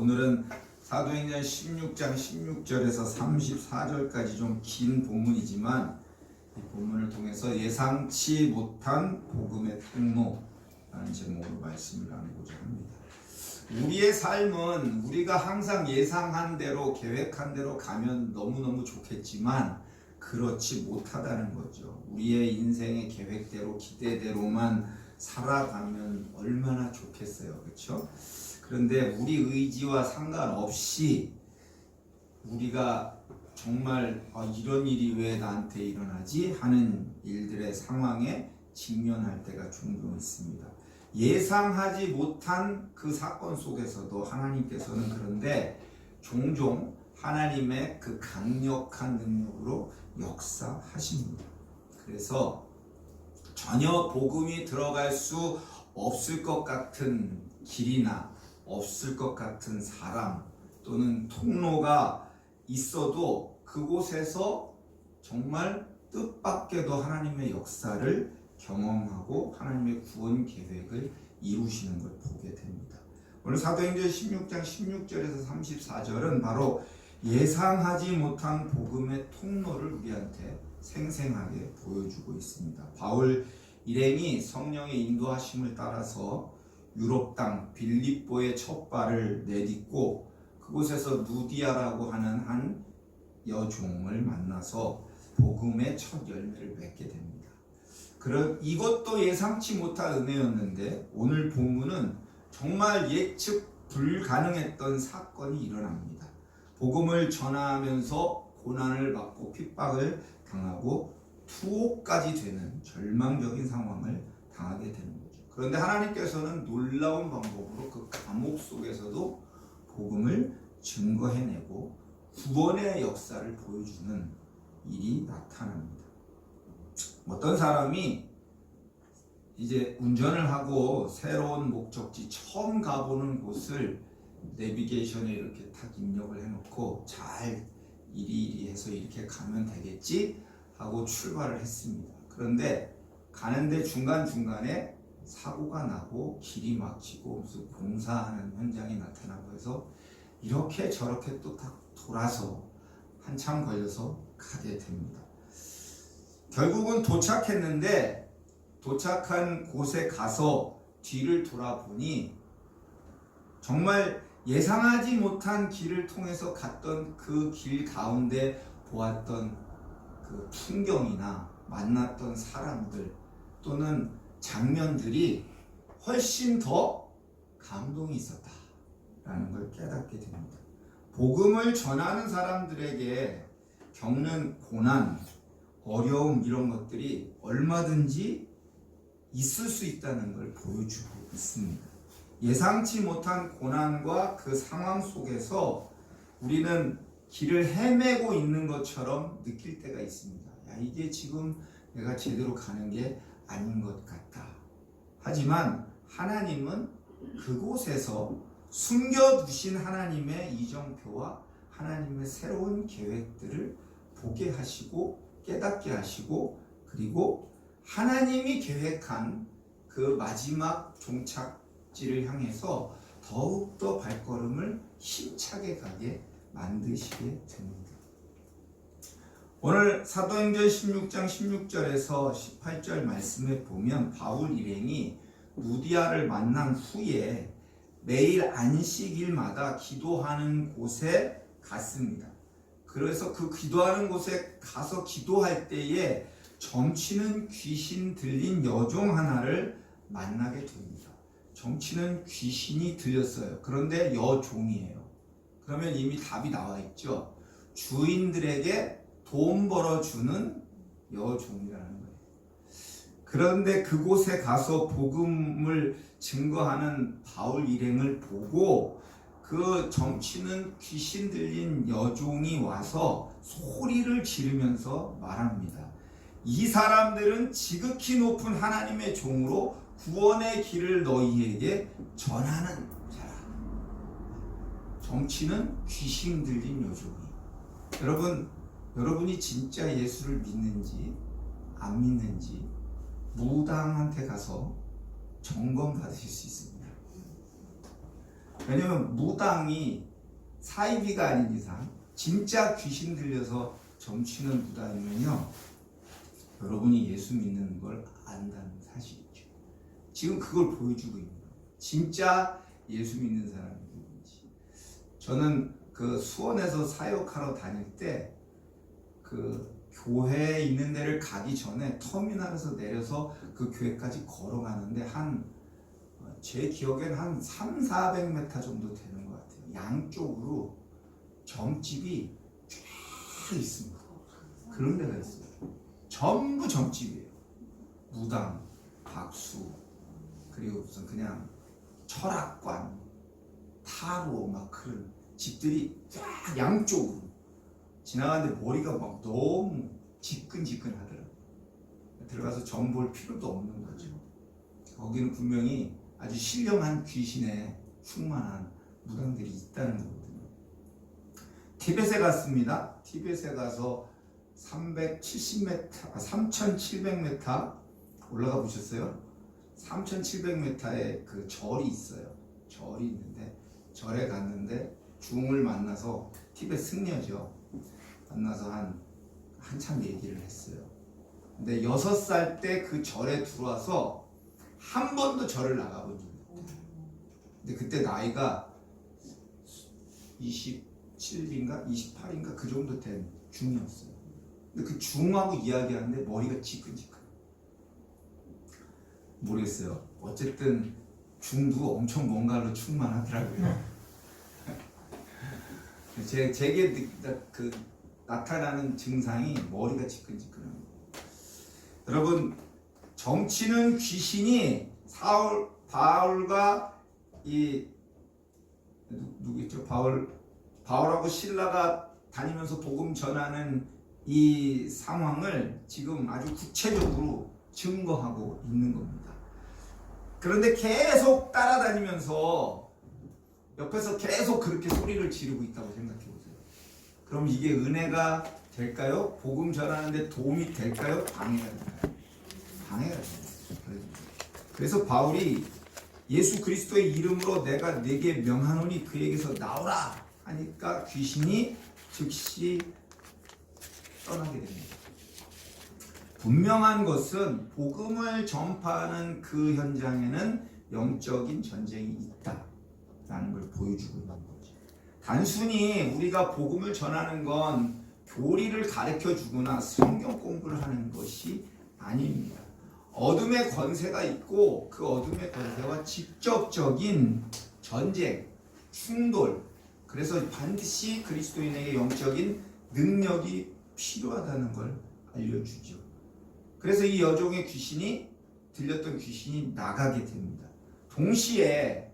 오늘은 사도행전 16장 16절에서 34절까지 좀 긴 본문이지만 이 본문을 통해서 예상치 못한 복음의 통로라는 제목으로 말씀을 나누고자 합니다. 우리의 삶은 우리가 항상 예상한 대로 계획한 대로 가면 너무너무 좋겠지만 그렇지 못하다는 거죠. 우리의 인생의 계획대로 기대대로만 살아가면 얼마나 좋겠어요. 그렇죠? 그런데 우리 의지와 상관없이 우리가 정말 이런 일이 왜 나한테 일어나지? 하는 일들의 상황에 직면할 때가 종종 있습니다. 예상하지 못한 그 사건 속에서도 하나님께서는 그런데 종종 하나님의 그 강력한 능력으로 역사하십니다. 그래서 전혀 복음이 들어갈 수 없을 것 같은 길이나 없을 것 같은 사람 또는 통로가 있어도 그곳에서 정말 뜻밖에도 하나님의 역사를 경험하고 하나님의 구원 계획을 이루시는 걸 보게 됩니다. 오늘 사도행전 16장 16절에서 34절은 바로 예상하지 못한 복음의 통로를 우리한테 생생하게 보여주고 있습니다. 바울 일행이 성령의 인도하심을 따라서 유럽 땅 빌립보의 첫 발을 내딛고 그곳에서 누디아라고 하는 한 여종을 만나서 복음의 첫 열매를 맺게 됩니다. 이것도 예상치 못한 은혜였는데 오늘 본문은 정말 예측 불가능했던 사건이 일어납니다. 복음을 전하면서 고난을 받고 핍박을 당하고 투옥까지 되는 절망적인 상황을 당하게 되는 거죠. 그런데 하나님께서는 놀라운 방법으로 그 감옥 속에서도 복음을 증거해내고 구원의 역사를 보여주는 일이 나타납니다. 어떤 사람이 이제 운전을 하고 새로운 목적지 처음 가보는 곳을 내비게이션에 이렇게 딱 입력을 해놓고 잘 이리 해서 이렇게 가면 되겠지 하고 출발을 했습니다. 그런데 가는데 중간중간에 사고가 나고 길이 막히고 무슨 공사하는 현장이 나타나고 해서 이렇게 저렇게 또 딱 돌아서 한참 걸려서 가게 됩니다. 결국은 도착했는데 도착한 곳에 가서 뒤를 돌아보니 정말 예상하지 못한 길을 통해서 갔던 그 길 가운데 보았던 그 풍경이나 만났던 사람들 또는 장면들이 훨씬 더 감동이 있었다라는 걸 깨닫게 됩니다. 복음을 전하는 사람들에게 겪는 고난, 어려움 이런 것들이 얼마든지 있을 수 있다는 걸 보여주고 있습니다. 예상치 못한 고난과 그 상황 속에서 우리는 길을 헤매고 있는 것처럼 느낄 때가 있습니다. 야, 이게 지금 내가 제대로 가는 게 아닌 것 같다. 하지만 하나님은 그곳에서 숨겨두신 하나님의 이정표와 하나님의 새로운 계획들을 보게 하시고 깨닫게 하시고 그리고 하나님이 계획한 그 마지막 종착지를 향해서 더욱더 발걸음을 힘차게 가게 만드시게 됩니다. 오늘 사도행전 16장 16절에서 18절 말씀에 보면 바울 일행이 누디아를 만난 후에 매일 안식일마다 기도하는 곳에 갔습니다. 그래서 그 기도하는 곳에 가서 기도할 때에 점치는 귀신 들린 여종 하나를 만나게 됩니다. 점치는 귀신이 들렸어요. 그런데 여종이에요. 그러면 이미 답이 나와 있죠. 주인들에게 돈 벌어주는 여종이라는 거예요. 그런데 그곳에 가서 복음을 증거하는 바울 일행을 보고 그 점치는 귀신 들린 여종이 와서 소리를 지르면서 말합니다. 이 사람들은 지극히 높은 하나님의 종으로 구원의 길을 너희에게 전하는 자라. 점치는 귀신 들린 여종이. 여러분이 진짜 예수를 믿는지 안 믿는지 무당한테 가서 점검 받으실 수 있습니다. 왜냐면 무당이 사이비가 아닌 이상 진짜 귀신 들려서 점치는 무당이면요, 여러분이 예수 믿는 걸 안다는 사실이죠. 지금 그걸 보여주고 있는 거예요. 진짜 예수 믿는 사람이 누군지. 저는 그 수원에서 사역하러 다닐 때 그 교회에 있는 데를 가기 전에 터미널에서 내려서 그 교회까지 걸어가는데 제 기억엔 한 300-400m 정도 되는 것 같아요. 양쪽으로 점집이 쫙 있습니다. 그런 데가 있어요. 전부 점집이에요. 무당, 박수, 그리고 무슨 그냥 철학관, 타로 막 그런 집들이 쫙 양쪽으로 지나가는데 머리가 막 너무 지끈지끈하더라고요. 들어가서 점 볼 필요도 없는 거죠. 거기는 분명히 아주 신령한 귀신에 충만한 무당들이 있다는 거거든요. 티벳에 갔습니다. 티벳에 가서 3,700m 올라가 보셨어요? 3,700m에 그 절이 있어요. 절이 있는데 절에 갔는데 중을 만나서 티벳 승려죠. 만나서 한참 얘기를 했어요. 근데 6살 때 그 절에 들어와서 한 번도 절을 나가본 적이 없대요. 근데 그때 나이가 27인가 28인가 그 정도 된 중이었어요. 근데 그 중하고 이야기하는데 머리가 지끈지끈. 모르겠어요. 어쨌든 중도 엄청 뭔가로 충만하더라고요. 제게 나타나는 증상이 머리가 지끈지끈한 거예요. 여러분, 정치는 귀신이 바울과 누구겠죠? 바울하고 실라가 다니면서 복음 전하는 이 상황을 지금 아주 구체적으로 증거하고 있는 겁니다. 그런데 계속 따라다니면서 옆에서 계속 그렇게 소리를 지르고 있다고 생각해 보세요. 그럼 이게 은혜가 될까요? 복음 전하는데 도움이 될까요? 방해가 될까요? 방해가 돼요. 그래서 바울이 예수 그리스도의 이름으로 내가 네게 명하노니 그에게서 나오라 하니까 귀신이 즉시 떠나게 됩니다. 분명한 것은 복음을 전파하는 그 현장에는 영적인 전쟁이 있다라는 걸 보여주고 있는 거죠. 단순히 우리가 복음을 전하는 건 교리를 가르쳐 주거나 성경 공부를 하는 것이 아닙니다. 어둠의 권세가 있고 그 어둠의 권세와 직접적인 전쟁, 충돌, 그래서 반드시 그리스도인에게 영적인 능력이 필요하다는 걸 알려주죠. 그래서 이 여종의 귀신이 들렸던 귀신이 나가게 됩니다. 동시에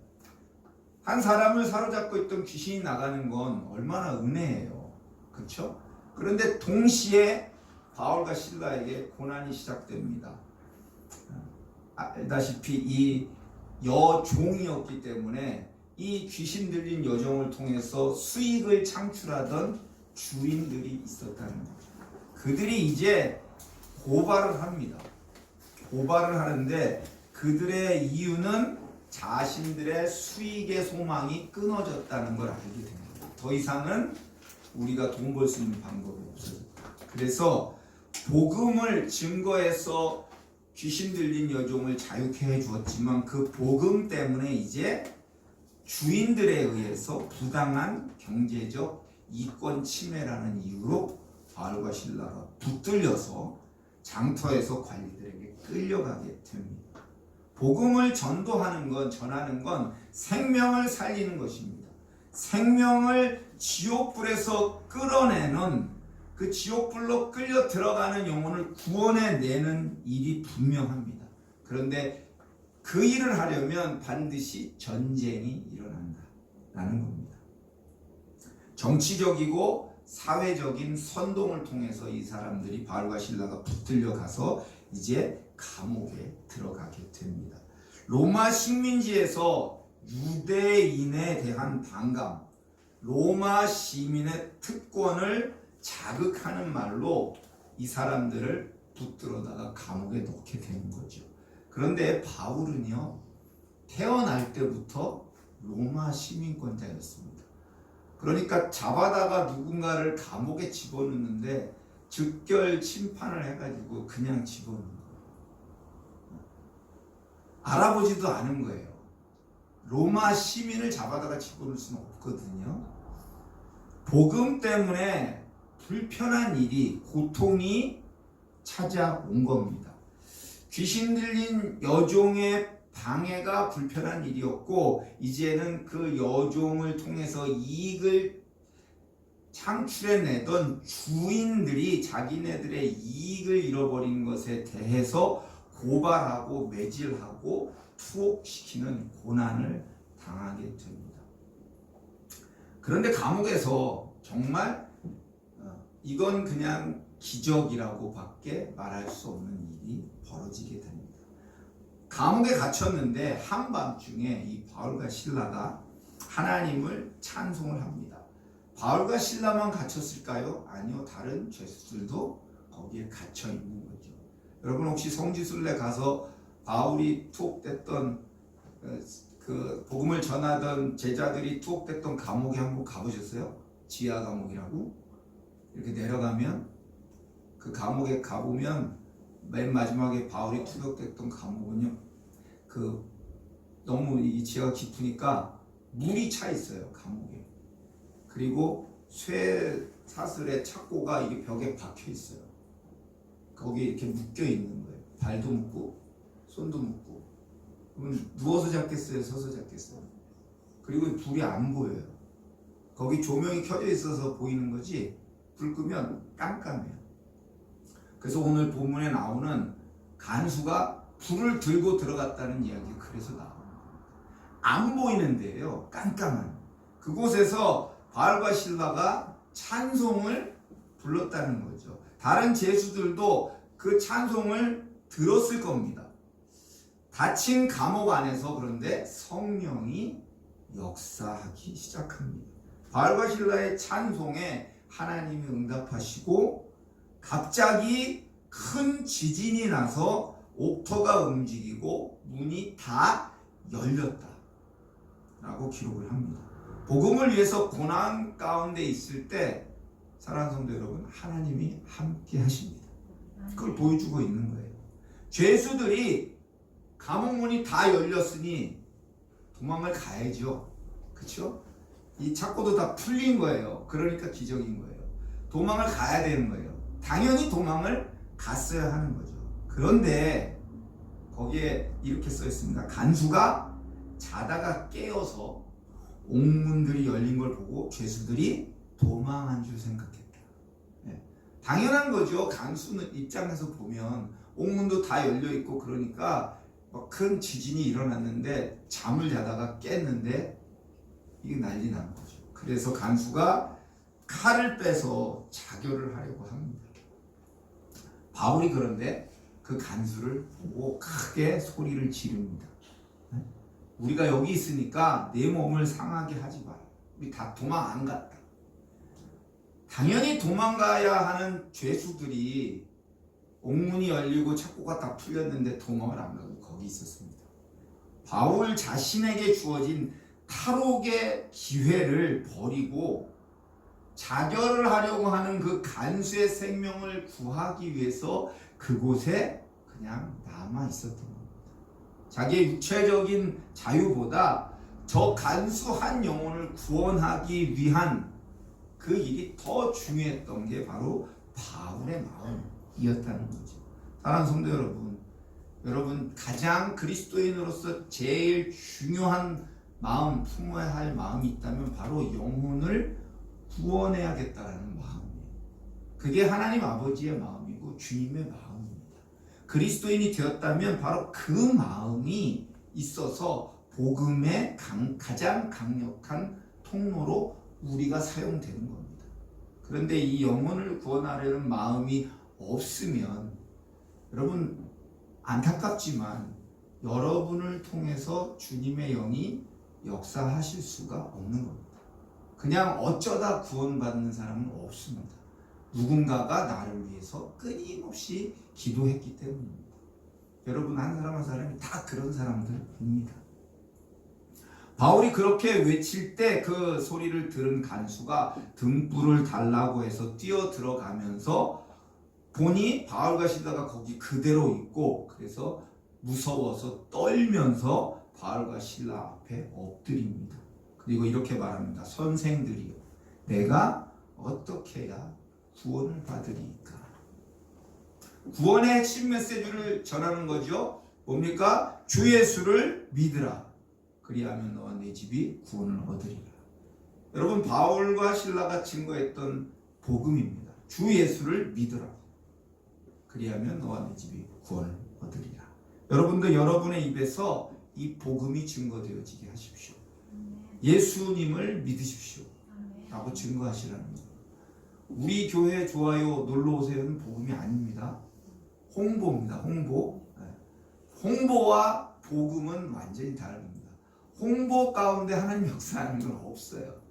한 사람을 사로잡고 있던 귀신이 나가는 건 얼마나 은혜예요. 그렇죠? 그런데 동시에 바울과 실라에게 고난이 시작됩니다. 알다시피 이 여종이었기 때문에 이 귀신 들린 여종을 통해서 수익을 창출하던 주인들이 있었다는 거죠. 그들이 이제 고발을 합니다. 고발을 하는데 그들의 이유는 자신들의 수익의 소망이 끊어졌다는 걸 알게 됩니다. 더 이상은 우리가 돈 벌 수 있는 방법이 없어졌다. 그래서 복음을 증거해서 귀신 들린 여종을 자유케 해주었지만 그 복음 때문에 이제 주인들에 의해서 부당한 경제적 이권 침해라는 이유로 바울과 실라가 붙들려서 장터에서 관리들에게 끌려가게 됩니다. 복음을 전하는 건 생명을 살리는 것입니다. 생명을 지옥불에서 끌어내는 그 지옥불로 끌려 들어가는 영혼을 구원해내는 일이 분명합니다. 그런데 그 일을 하려면 반드시 전쟁이 일어난다라는 겁니다. 정치적이고 사회적인 선동을 통해서 이 사람들이 바울과 실라가 붙들려 가서 이제 감옥에 들어가게 됩니다. 로마 식민지에서 유대인에 대한 반감, 로마 시민의 특권을 자극하는 말로 이 사람들을 붙들어다가 감옥에 넣게 되는 거죠. 그런데 바울은요, 태어날 때부터 로마 시민권자였습니다. 그러니까 잡아다가 누군가를 감옥에 집어넣는데 즉결 심판을 해가지고 그냥 집어넣는 거예요. 알아보지도 않은 거예요. 로마 시민을 잡아다가 집어넣을 수는 없거든요. 복음 때문에 불편한 일이, 고통이 찾아온 겁니다. 귀신 들린 여종의 방해가 불편한 일이었고, 이제는 그 여종을 통해서 이익을 창출해내던 주인들이 자기네들의 이익을 잃어버린 것에 대해서 고발하고 매질하고 투옥시키는 고난을 당하게 됩니다. 그런데 감옥에서 정말 이건 그냥 기적이라고 밖에 말할 수 없는 일이 벌어지게 됩니다. 감옥에 갇혔는데 한밤중에 이 바울과 실라가 하나님을 찬송을 합니다. 바울과 실라만 갇혔을까요? 아니요, 다른 죄수들도 거기에 갇혀 있는 거죠. 여러분 혹시 성지순례 가서 바울이 투옥됐던 그 복음을 전하던 제자들이 투옥됐던 감옥에 한번 가보셨어요? 지하 감옥이라고? 이렇게 내려가면 그 감옥에 가보면 맨 마지막에 바울이 투옥됐던 감옥은요, 그 너무 이 지하가 깊으니까 물이 차 있어요, 감옥에. 그리고 쇠 사슬의 착고가 이게 벽에 박혀 있어요. 거기에 이렇게 묶여 있는 거예요. 발도 묶고 손도 묶고. 그러면 누워서 잤겠어요, 서서 잤겠어요? 그리고 불이 안 보여요. 거기 조명이 켜져 있어서 보이는 거지, 불 끄면 깜깜해요. 그래서 오늘 본문에 나오는 간수가 불을 들고 들어갔다는 이야기가 그래서 나옵니다. 안 보이는 데예요, 깜깜한. 그곳에서 바울과 실라가 찬송을 불렀다는 거죠. 다른 제수들도 그 찬송을 들었을 겁니다. 닫힌 감옥 안에서 그런데 성령이 역사하기 시작합니다. 바울과 실라의 찬송에 하나님이 응답하시고 갑자기 큰 지진이 나서 옥터가 움직이고 문이 다 열렸다 라고 기록을 합니다. 복음을 위해서 고난 가운데 있을 때 사랑하는 성도 여러분, 하나님이 함께 하십니다. 그걸 보여주고 있는 거예요. 죄수들이 감옥문이 다 열렸으니 도망을 가야죠. 그렇죠? 이 착고도 다 풀린 거예요. 그러니까 기적인 거예요. 도망을 가야 되는 거예요. 당연히 도망을 갔어야 하는 거죠. 그런데 거기에 이렇게 써 있습니다. 간수가 자다가 깨어서 옥문들이 열린 걸 보고 죄수들이 도망한 줄 생각했다. 네. 당연한 거죠. 간수는 입장에서 보면 옥문도 다 열려 있고 그러니까 큰 지진이 일어났는데 잠을 자다가 깼는데 이게 난리 난 거죠. 그래서 간수가 칼을 빼서 자결을 하려고 합니다. 바울이 그런데 그 간수를 보고 크게 소리를 지릅니다. 우리가 여기 있으니까 내 몸을 상하게 하지 마라. 우리 다 도망 안 갔다. 당연히 도망가야 하는 죄수들이 옥문이 열리고 착고가 다 풀렸는데 도망을 안 가고 거기 있었습니다. 바울 자신에게 주어진 탈옥의 기회를 버리고 자결을 하려고 하는 그 간수의 생명을 구하기 위해서 그곳에 그냥 남아 있었던 겁니다. 자기의 육체적인 자유보다 저 간수 한 영혼을 구원하기 위한 그 일이 더 중요했던 게 바로 바울의 마음이었다는 거죠. 사랑하는 성도 여러분, 여러분 가장 그리스도인으로서 제일 중요한 마음, 품어야 할 마음이 있다면 바로 영혼을 구원해야겠다라는 마음이에요. 그게 하나님 아버지의 마음이고 주님의 마음입니다. 그리스도인이 되었다면 바로 그 마음이 있어서 복음의 가장 강력한 통로로 우리가 사용되는 겁니다. 그런데 이 영혼을 구원하려는 마음이 없으면 여러분 안타깝지만 여러분을 통해서 주님의 영이 역사하실 수가 없는 겁니다. 그냥 어쩌다 구원받는 사람은 없습니다. 누군가가 나를 위해서 끊임없이 기도했기 때문입니다. 여러분 한 사람 한 사람이 다 그런 사람들입니다. 바울이 그렇게 외칠 때 그 소리를 들은 간수가 등불을 달라고 해서 뛰어 들어가면서 보니 바울과 실라가 거기 그대로 있고, 그래서 무서워서 떨면서 바울과 실라 앞에 엎드립니다. 그리고 이렇게 말합니다. 선생들이요, 내가 어떻게 해야 구원을 받으리까? 구원의 핵심 메시지를 전하는 거죠. 뭡니까? 주 예수를 믿으라. 그리하면 너와 네 집이 구원을 얻으리라. 여러분, 바울과 실라가 증거했던 복음입니다. 주 예수를 믿으라. 그리하면 너와 네 집이 구원을 얻으리라. 여러분도 여러분의 입에서 이 복음이 증거되어지게 하십시오. 예수님을 믿으십시오 라고 증거하시라는 거예요. 우리 교회 좋아요 놀러오세요는 복음이 아닙니다. 홍보입니다. 홍보. 홍보와 복음은 완전히 다릅니다. 홍보 가운데 하나님 역사하는 건 없어요.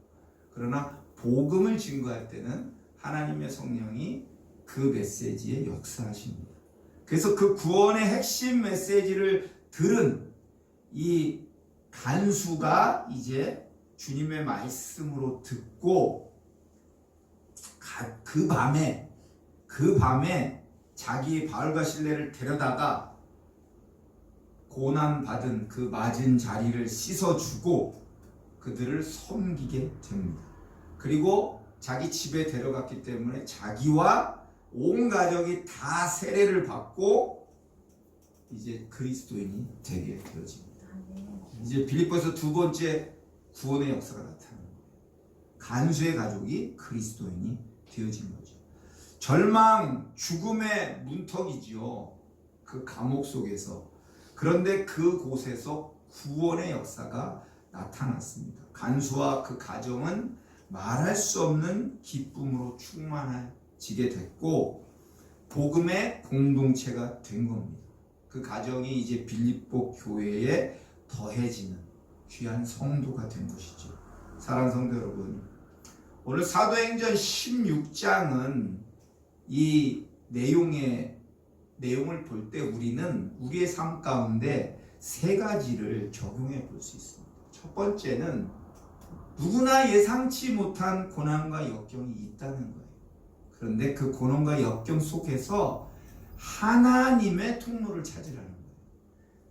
그러나 복음을 증거할 때는 하나님의 성령이 그 메시지에 역사하십니다. 그래서 그 구원의 핵심 메시지를 들은 이 간수가 이제 주님의 말씀으로 듣고 그 밤에 자기 바울과 실레를 데려다가 고난받은 그 맞은 자리를 씻어주고 그들을 섬기게 됩니다. 그리고 자기 집에 데려갔기 때문에 자기와 온 가족이 다 세례를 받고 이제 그리스도인이 되게 되어집니다. 이제 빌립보에서 두 번째 구원의 역사가 나타나는 거예요. 간수의 가족이 그리스도인이 되어진 거죠. 절망, 죽음의 문턱이지요. 그 감옥 속에서. 그런데 그곳에서 구원의 역사가 나타났습니다. 간수와 그 가정은 말할 수 없는 기쁨으로 충만해지게 됐고 복음의 공동체가 된 겁니다. 그 가정이 이제 빌립보 교회에 더해지는 귀한 성도가 된 것이죠. 사랑하는 성도 여러분, 오늘 사도행전 16장은 이 내용을 볼 때 우리는 우리의 삶 가운데 세 가지를 적용해 볼 수 있습니다. 첫 번째는 누구나 예상치 못한 고난과 역경이 있다는 거예요. 그런데 그 고난과 역경 속에서 하나님의 통로를 찾으라는 거예요.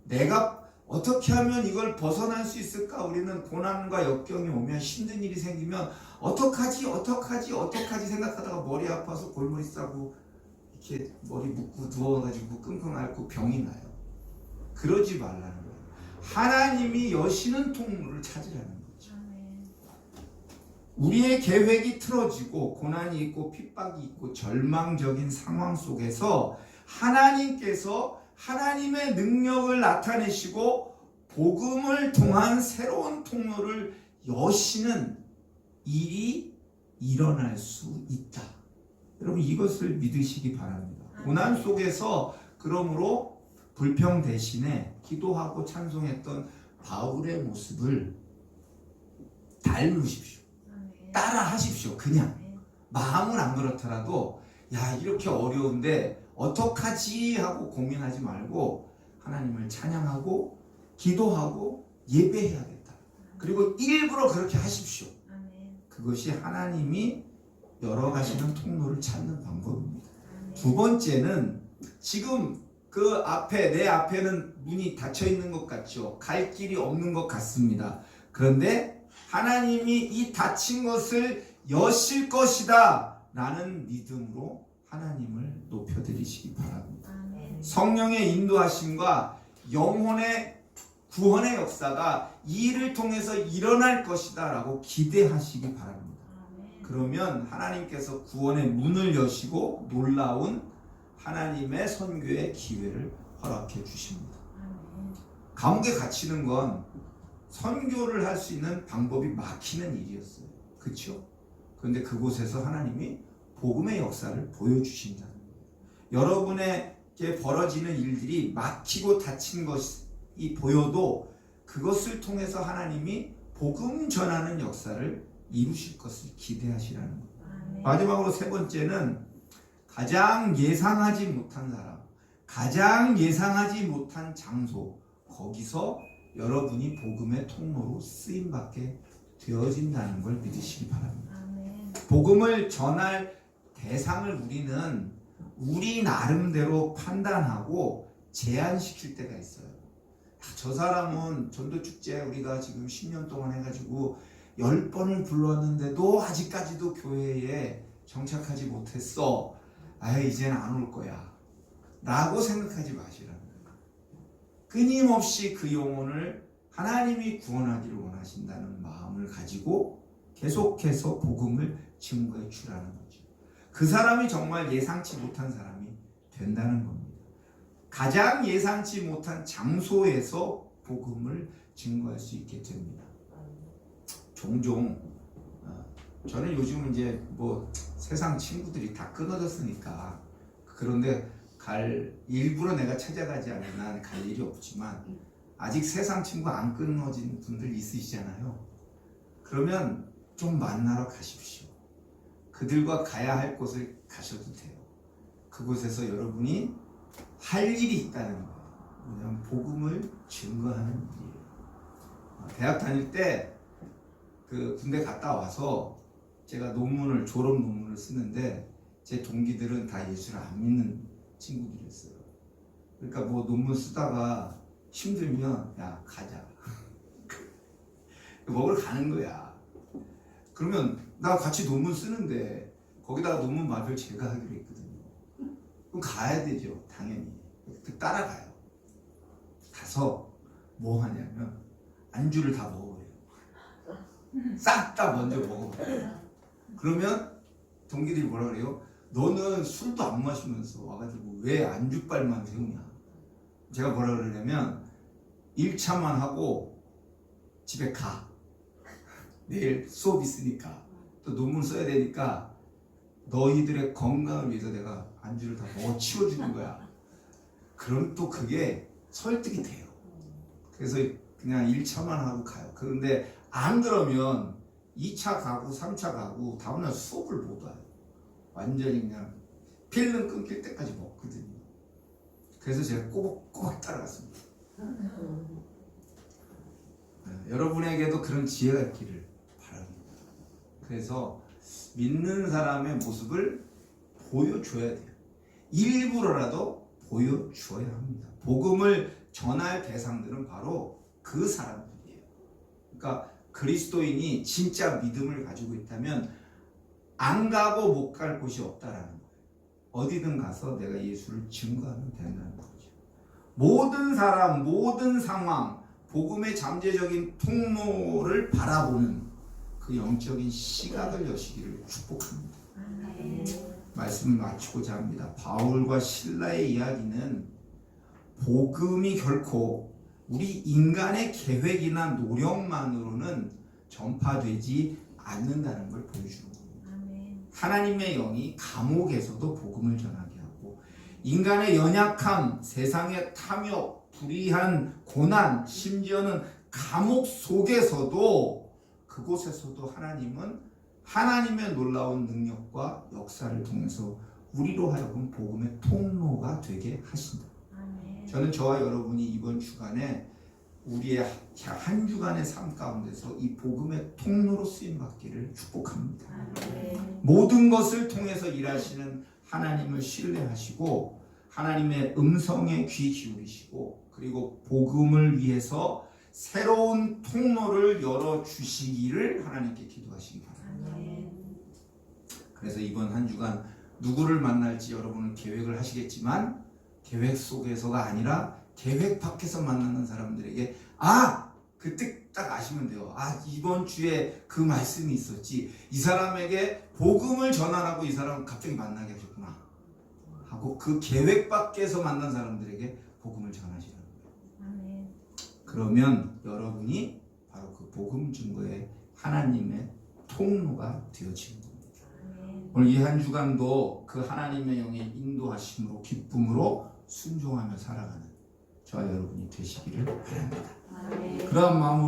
내가 어떻게 하면 이걸 벗어날 수 있을까? 우리는 고난과 역경이 오면, 힘든 일이 생기면 어떡하지 생각하다가 머리 아파서 골머리 싸고 이렇게 머리 묶고 누워가지고 끙끙 앓고 병이 나요. 그러지 말라는 거예요. 하나님이 여시는 통로를 찾으라는 거죠. 우리의 계획이 틀어지고 고난이 있고 핍박이 있고 절망적인 상황 속에서 하나님께서 하나님의 능력을 나타내시고 복음을 통한 새로운 통로를 여시는 일이 일어날 수 있다. 여러분, 이것을 믿으시기 바랍니다. 고난 속에서 그러므로 불평 대신에 기도하고 찬송했던 바울의 모습을 닮으십시오. 따라 하십시오. 그냥 마음은 안 그렇더라도 야, 이렇게 어려운데 어떡하지 하고 고민하지 말고 하나님을 찬양하고 기도하고 예배해야겠다. 그리고 일부러 그렇게 하십시오. 그것이 하나님이 열어가시는 통로를 찾는 방법입니다. 두 번째는 지금 그 앞에, 내 앞에는 문이 닫혀 있는 것 같죠. 갈 길이 없는 것 같습니다. 그런데 하나님이 이 닫힌 것을 여실 것이다 라는 믿음으로 하나님을 높여드리시기 바랍니다. 성령의 인도하심과 영혼의 구원의 역사가 이 일을 통해서 일어날 것이다 라고 기대하시기 바랍니다. 그러면 하나님께서 구원의 문을 여시고 놀라운 하나님의 선교의 기회를 허락해 주십니다. 감옥에 갇히는 건 선교를 할 수 있는 방법이 막히는 일이었어요. 그렇죠? 그런데 그곳에서 하나님이 복음의 역사를 보여주신다는 거예요. 여러분에게 벌어지는 일들이 막히고 닫힌 것이 보여도 그것을 통해서 하나님이 복음 전하는 역사를 이루실 것을 기대하시라는 거예요. 마지막으로 세 번째는 가장 예상하지 못한 사람, 가장 예상하지 못한 장소, 거기서 여러분이 복음의 통로로 쓰임받게 되어진다는 걸 믿으시기 바랍니다. 아멘. 복음을 전할 대상을 우리는 우리 나름대로 판단하고 제한시킬 때가 있어요. 저 사람은 전도축제 우리가 지금 10년 동안 해가지고 10번을 불렀는데도 아직까지도 교회에 정착하지 못했어. 아예 이제는 안 올 거야 라고 생각하지 마시라는 거예요. 끊임없이 그 영혼을 하나님이 구원하기를 원하신다는 마음을 가지고 계속해서 복음을 증거해 주라는 거죠. 그 사람이 정말 예상치 못한 사람이 된다는 겁니다. 가장 예상치 못한 장소에서 복음을 증거할 수 있게 됩니다. 종종 저는 요즘 이제 뭐 세상 친구들이 다 끊어졌으니까 그런데 일부러 내가 찾아가지 않는 한 갈 일이 없지만 아직 세상 친구 안 끊어진 분들 있으시잖아요. 그러면 좀 만나러 가십시오. 그들과 가야 할 곳을 가셔도 돼요. 그곳에서 여러분이 할 일이 있다는 거예요. 뭐냐면 복음을 증거하는 일이에요. 대학 다닐 때 그 군대 갔다 와서 제가 졸업 논문을 쓰는데 제 동기들은 다 예수를 안 믿는 친구들이었어요. 그러니까 뭐 논문 쓰다가 힘들면 야 가자 먹으러 가는 거야. 그러면 나 같이 논문 쓰는데 거기다가 논문 발표를 제가 하기로 했거든요. 그럼 가야 되죠 당연히. 따라가요. 가서 뭐 하냐면 안주를 다 먹어요. 싹 다 먼저 먹어버려요. 그러면 동기들이 뭐라 그래요? 너는 술도 안 마시면서 와가지고 왜 안주빨만 세우냐. 제가 뭐라 그러냐면 1차만 하고 집에 가. 내일 수업 있으니까 또 논문 써야 되니까 너희들의 건강을 위해서 내가 안주를 다 먹어 치워주는 거야. 그럼 또 그게 설득이 돼요. 그래서 그냥 1차만 하고 가요. 그런데 안 그러면 2차 가고 3차 가고 다음날 수업을 못 와요. 완전히 그냥 필름 끊길 때까지 먹거든요. 그래서 제가 꼬박꼬박 따라갔습니다. 여러분에게도 그런 지혜가 있기를 바랍니다. 그래서 믿는 사람의 모습을 보여줘야 돼요. 일부러라도 보여줘야 합니다. 복음을 전할 대상들은 바로 그 사람들이에요. 그러니까 그리스도인이 진짜 믿음을 가지고 있다면 안 가고 못 갈 곳이 없다라는 거예요. 어디든 가서 내가 예수를 증거하면 된다는 거죠. 모든 사람, 모든 상황, 복음의 잠재적인 통로를 바라보는 그 영적인 시각을 여시기를 축복합니다. 말씀을 마치고자 합니다. 바울과 실라의 이야기는 복음이 결코 우리 인간의 계획이나 노력만으로는 전파되지 않는다는 걸 보여주는 겁니다. 하나님의 영이 감옥에서도 복음을 전하게 하고 인간의 연약함, 세상의 탐욕, 불의한 고난, 심지어는 감옥 속에서도 그곳에서도 하나님은 하나님의 놀라운 능력과 역사를 통해서 우리로 하여금 복음의 통로가 되게 하신다. 저는 저와 여러분이 이번 주간에 우리의 한 주간의 삶 가운데서 이 복음의 통로로 쓰임받기를 축복합니다. 모든 것을 통해서 일하시는 하나님을 신뢰하시고 하나님의 음성에 귀 기울이시고 그리고 복음을 위해서 새로운 통로를 열어주시기를 하나님께 기도하시기 바랍니다. 그래서 이번 한 주간 누구를 만날지 여러분은 계획을 하시겠지만 계획 속에서가 아니라 계획 밖에서 만나는 사람들에게 그때 딱 아시면 돼요. 이번 주에 그 말씀이 있었지. 이 사람에게 복음을 전하라고 이 사람 갑자기 만나게 하셨구나 하고 그 계획 밖에서 만난 사람들에게 복음을 전하시라는 거예요. 그러면 여러분이 바로 그 복음 증거의 하나님의 통로가 되어지는 겁니다. 오늘 이 한 주간도 그 하나님의 영의 인도하심으로 기쁨으로 순종하며 살아가는 저와 여러분이 되시기를 바랍니다. 그런 마음으로